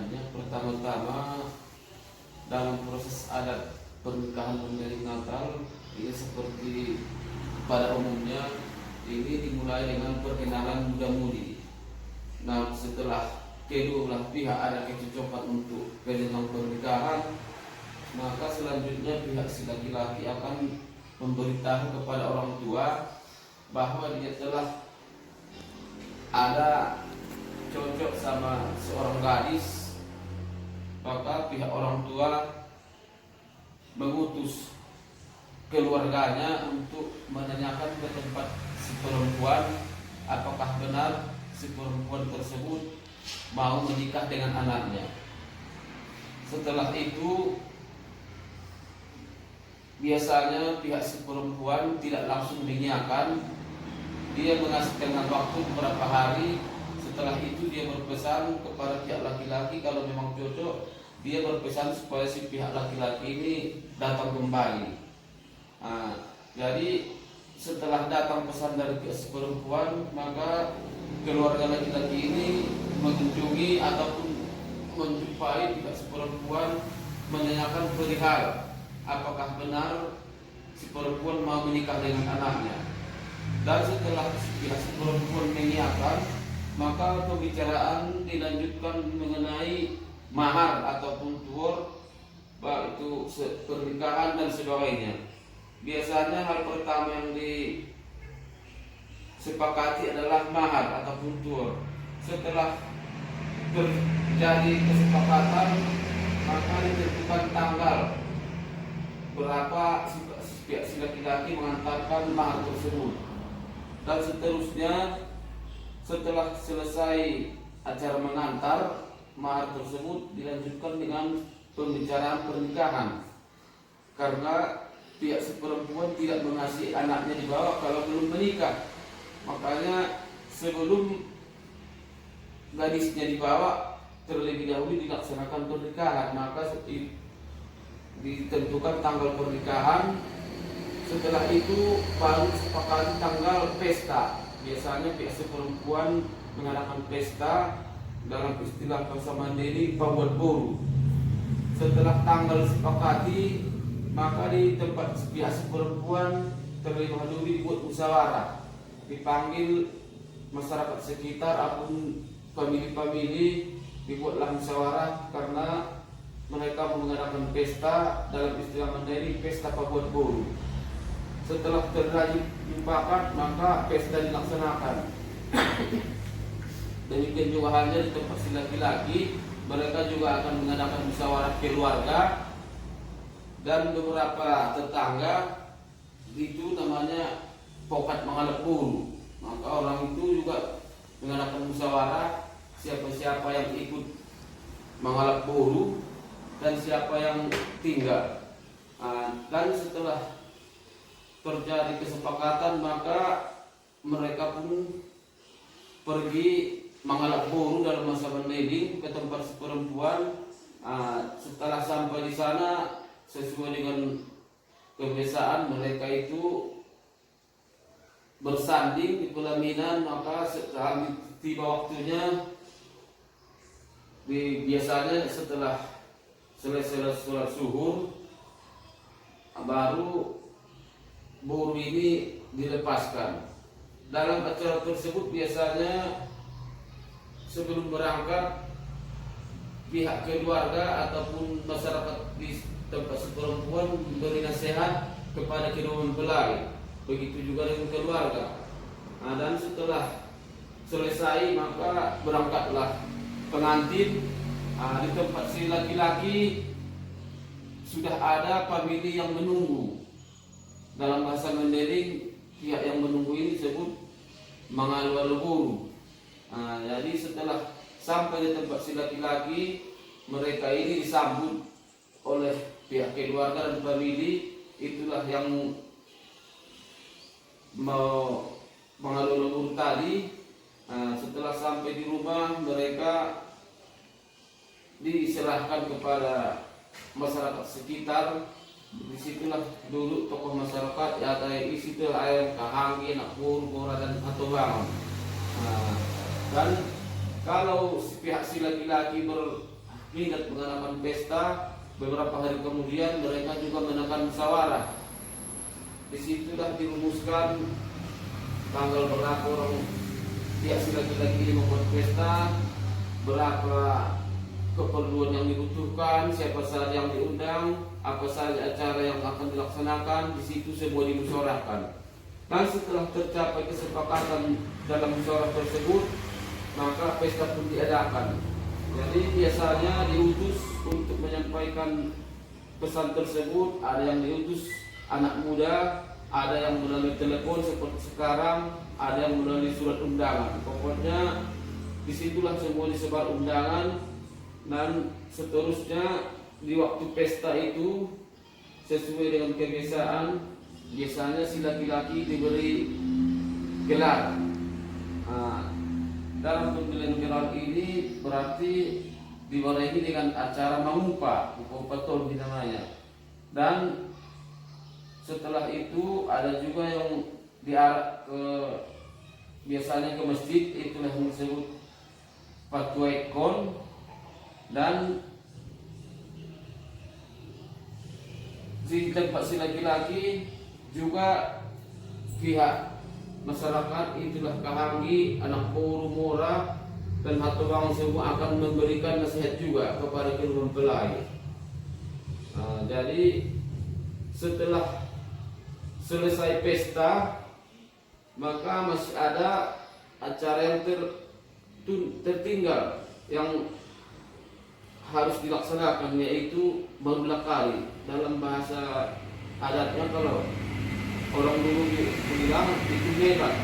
pertanyaannya, pertama-tama dalam proses adat pernikahan menjelang Natal ini seperti pada umumnya ini dimulai dengan perkenalan muda-mudi. Nah, setelah kedua belah pihak ada kecocokan untuk jenjang pernikahan, maka selanjutnya pihak si laki-laki akan memberitahu kepada orang tua bahwa dia telah ada cocok sama seorang gadis. Maka pihak orang tua mengutus keluarganya untuk menanyakan ke tempat si perempuan apakah benar si perempuan tersebut mau menikah dengan anaknya. Setelah itu biasanya pihak si perempuan tidak langsung mengiyakan, dia mengasih tengah waktu beberapa hari. Setelah itu dia berpesan kepada pihak laki-laki kalau memang cocok, dia berpesan supaya si pihak laki-laki ini datang kembali. Jadi setelah datang pesan dari pihak si perempuan, maka keluarga laki-laki ini mengunjungi ataupun menjumpai pihak si perempuan, menanyakan perihal apakah benar si perempuan mau menikah dengan anaknya. Dan setelah pihak si perempuan mengiyakan, maka pembicaraan dilanjutkan mengenai mahar ataupun tuor, baik itu pernikahan dan sebagainya. Biasanya hal pertama yang disepakati adalah mahar ataupun tuor. Setelah terjadi kesepakatan, maka ditentukan tanggal berapa si laki-laki mengantarkan mahar tersebut. Dan seterusnya, setelah selesai acara mengantar, mahar tersebut dilanjutkan dengan pembicaraan pernikahan. Karena pihak si perempuan tidak mengasihi anaknya dibawa kalau belum menikah. Makanya sebelum gadisnya dibawa, terlebih dahulu dilaksanakan pernikahan. Maka ditentukan tanggal pernikahan. Setelah itu baru sepakati tanggal pesta. Biasanya pihak si perempuan mengadakan pesta, dalam istilah bahasa Mandailing pabuat boru. Setelah tanggal sepakati, maka di tempat pihak si perempuan terlebih dahulu dibuat musyawarah, dipanggil masyarakat sekitar ataupun famili-famili, dibuatlah musyawarah karena mereka mengadakan pesta, dalam istilah Mandailing pesta pabuat boru. Setelah terjadi mufakat, maka pesta dilaksanakan. Demikian juga halnya di tempat si laki-laki, mereka juga akan mengadakan musyawarah keluarga dan beberapa tetangga. Itu namanya pokat mengalap buru. Maka orang itu juga mengadakan musyawarah siapa-siapa yang ikut mengalap buru dan siapa yang tinggal. Dan setelah terjadi kesepakatan, maka mereka pun pergi mengalap buru dalam masa Mandailing ke tempat si perempuan. Setelah sampai di sana, sesuai dengan kebiasaan mereka itu bersanding di pelaminan. Maka setelah tiba waktunya, biasanya setelah selesai sholat zuhur, baru buru ini dilepaskan. Dalam acara tersebut biasanya sebelum berangkat, pihak keluarga ataupun masyarakat di tempat si perempuan memberi nasihat kepada kedua mempelai. Begitu juga dengan keluarga. Dan setelah selesai, maka berangkatlah pengantin. Di tempat si laki-laki sudah ada famili yang menunggu. Dalam bahasa Mandailing, pihak yang menunggu ini disebut mangalu-aluburu. Jadi setelah sampai di tempat si laki-laki, mereka ini disambut oleh pihak keluarga dan famili. Itulah yang mau mengalur-alur tadi. Setelah sampai di rumah, mereka diserahkan kepada masyarakat sekitar. Disitulah dulu tokoh masyarakat ya kayak situ air kahanggi nak pura dan atau bangun. Dan kalau pihak si laki-laki ingat pengalaman pesta, beberapa hari kemudian mereka juga menekan musyawarah. Disitulah dirumuskan tanggal berapa orang pihak si laki-laki ini membuat pesta, berapa keperluan yang dibutuhkan, siapa saja yang diundang, apa saja acara yang akan dilaksanakan. Di situ semua dimusyawarahkan. Dan setelah tercapai kesepakatan dalam musyawarah tersebut, maka pesta pun diadakan. Jadi biasanya diutus untuk menyampaikan pesan tersebut, ada yang diutus anak muda, ada yang melalui telepon seperti sekarang, ada yang melalui surat undangan. Pokoknya disitulah semua disebar undangan. Dan seterusnya di waktu pesta itu sesuai dengan kebiasaan, biasanya si laki-laki diberi gelar. Dalam pemberian gelar ini berarti diwarnai dengan acara mengupah, upah namanya. Dan setelah itu ada juga yang diarak ke, biasanya ke masjid, itulah yang disebut fatwaikon. Dan di tempat si laki-laki juga pihak masyarakat, itulah kahanggi, anak puru, mora, dan hatoang semua akan memberikan nasihat juga kepada kedua mempelai. Jadi setelah selesai pesta, maka masih ada acara yang tertinggal yang harus dilaksanakan, yaitu barulah kali. Dalam bahasa adatnya kalau orang dulu bilang itu nebat.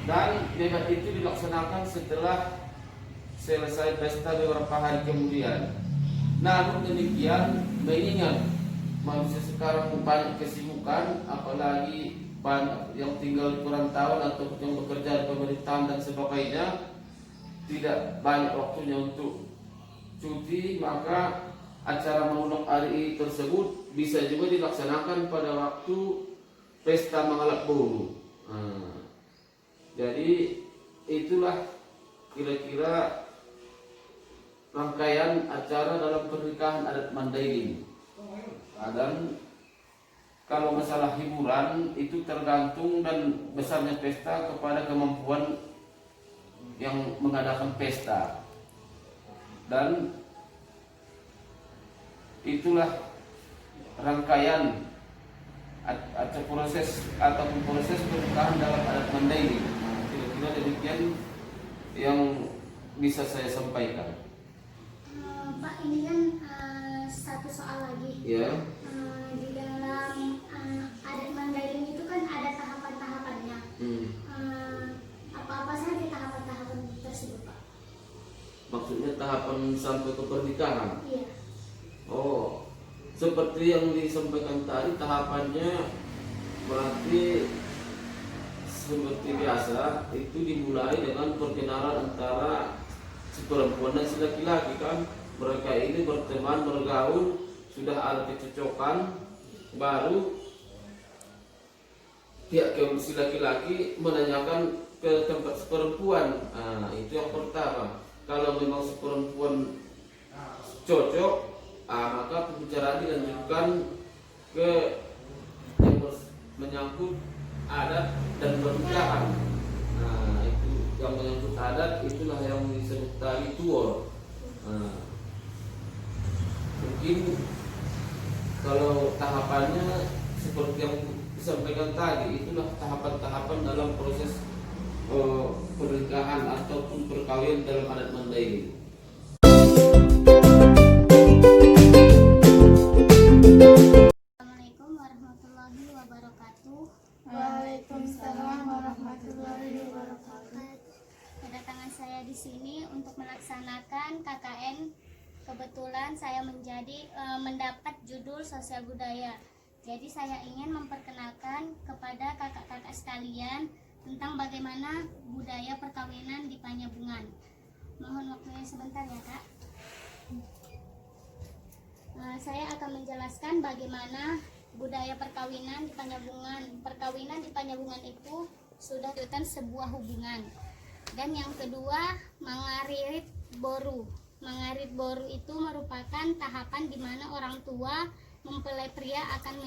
Dan nebat itu dilaksanakan setelah selesai pesta beberapa hari kemudian. Namun demikian, mengingat manusia sekarang banyak kesibukan, apalagi banyak yang tinggal di perantauan atau yang bekerja di pemerintahan dan sebagainya, tidak banyak waktunya untuk cuti, maka acara maulid hari tersebut bisa juga dilaksanakan pada waktu pesta Mangalak Boru. Jadi itulah kira-kira rangkaian acara dalam pernikahan adat Mandailing. Dan kalau masalah hiburan itu tergantung dan besarnya pesta kepada kemampuan yang mengadakan pesta. Dan itulah rangkaian atau proses pernikahan dalam adat Mandailing. Kira-kira demikian yang bisa saya sampaikan. Pak, ini kan satu soal lagi. Ya. Di dalam adat Mandailing itu kan ada tahapan-tahapannya. Apa-apa saja tahapan-tahapan tersebut, Pak? Maksudnya tahapan sampai ke pernikahan? Iya. Oh, seperti yang disampaikan tadi, tahapannya berarti seperti biasa itu dimulai dengan perkenalan antara si perempuan dan si laki-laki kan. Mereka ini berteman, bergaul, sudah ada kecocokan, baru pihak si laki-laki menanyakan ke tempat si perempuan. Itu yang pertama. Kalau memang si perempuan cocok, maka pembicaraan dilanjutkan ke yang menyangkut adat dan pernikahan. Itu yang menyangkut adat, itulah yang disebut tali tuor. Mungkin kalau tahapannya seperti yang disampaikan tadi, itulah tahapan-tahapan dalam proses pernikahan ataupun perkawinan dalam adat Mandailing. Assalamualaikum warahmatullahi wabarakatuh. Waalaikumsalam warahmatullahi wabarakatuh. Kedatangan saya di sini untuk melaksanakan KKN. Kebetulan saya mendapat judul sosial budaya. Jadi saya ingin memperkenalkan kepada kakak-kakak sekalian tentang bagaimana budaya perkawinan di Panyabungan. Mohon waktunya sebentar ya, Kak. Saya akan menjelaskan bagaimana budaya perkawinan di Panyabungan. Perkawinan di Panyabungan itu sudah sebuah hubungan. Dan yang kedua, mangaririt boru. Mengarit boru itu merupakan tahapan di mana orang tua mempelai pria akan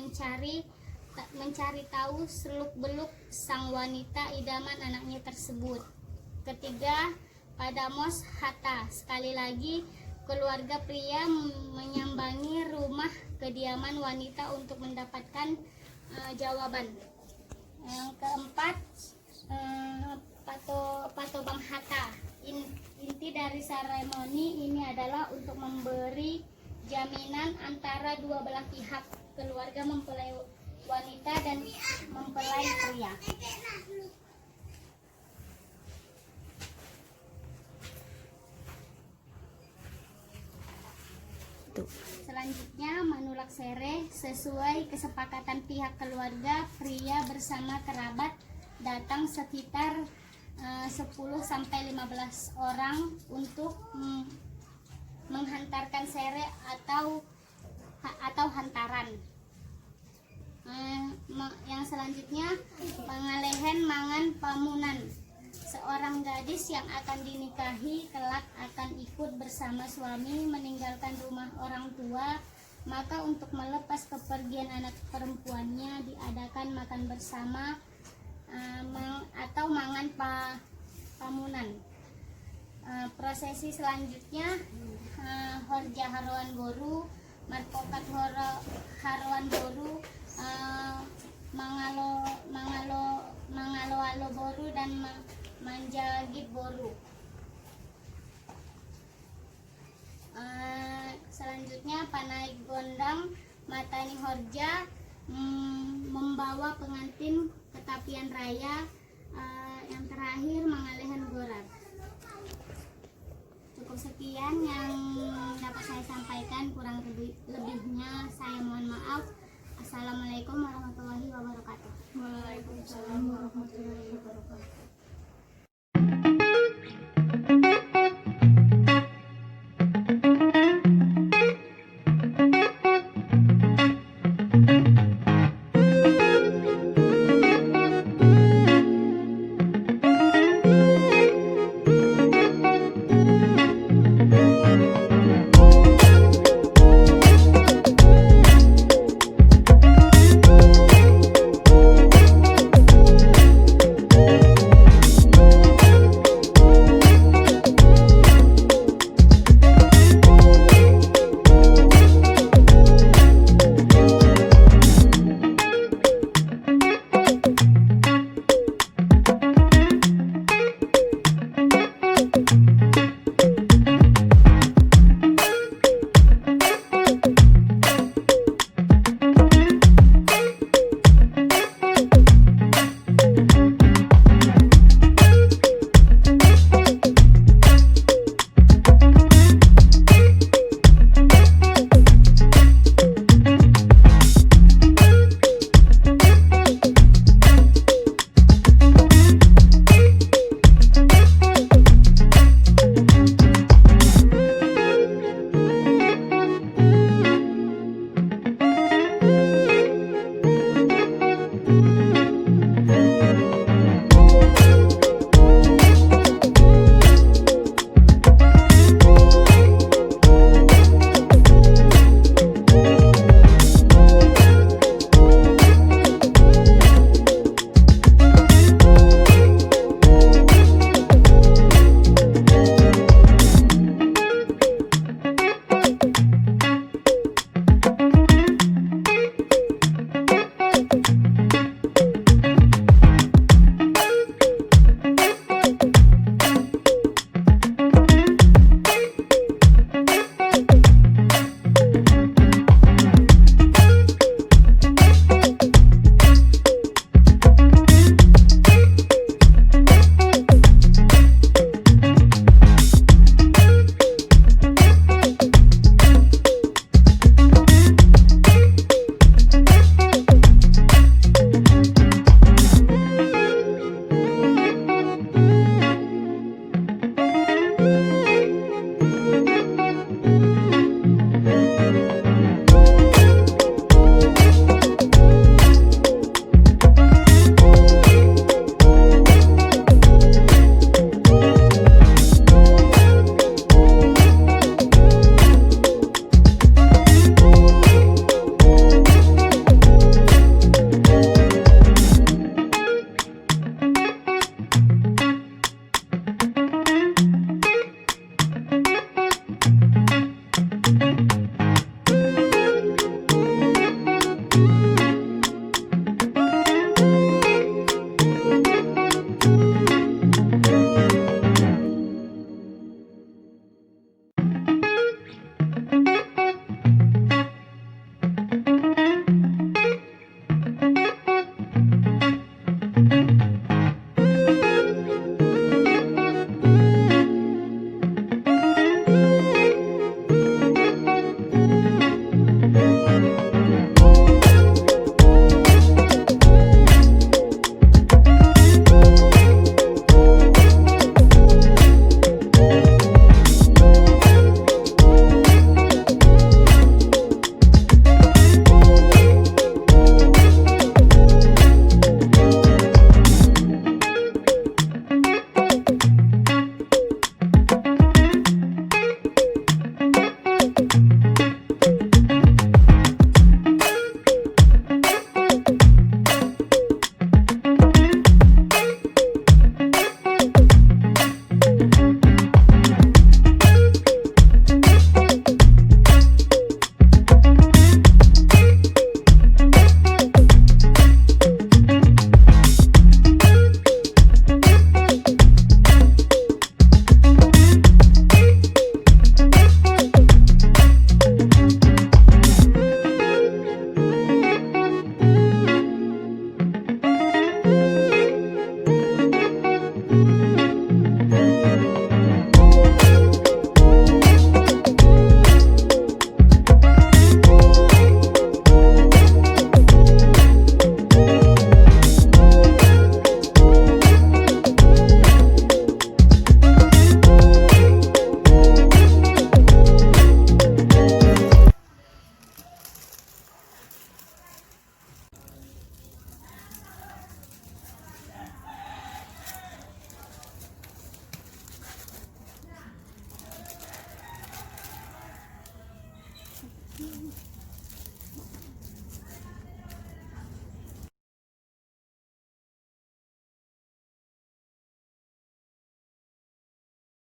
mencari tahu seluk-beluk sang wanita idaman anaknya tersebut. Ketiga, pada mos hatta, sekali lagi keluarga pria menyambangi rumah kediaman wanita untuk mendapatkan jawaban. Yang keempat, patobang hatta. Inti dari seremoni ini adalah untuk memberi jaminan antara dua belah pihak, keluarga mempelai wanita dan mempelai pria. Selanjutnya, manulak sere sesuai kesepakatan pihak keluarga, pria bersama kerabat datang sekitar 10-15 orang untuk menghantarkan sere atau hantaran. Yang selanjutnya, pangalehen mangan pamunan. Seorang gadis yang akan dinikahi kelak akan ikut bersama suami meninggalkan rumah orang tua, maka untuk melepas kepergian anak perempuannya diadakan makan bersama atau mangan pamunan. Prosesi selanjutnya, horja haruan boru, marpokat haruan boru, mangalo boru dan manjagib boru. Selanjutnya, panaik gondang matani horja, membawa pengantin ke tapian raya. Yang terakhir, mengalehan gorat. Cukup sekian yang dapat saya sampaikan, kurang lebihnya saya mohon maaf. Assalamualaikum warahmatullahi wabarakatuh. Waalaikumsalam warahmatullahi wabarakatuh. Hmm.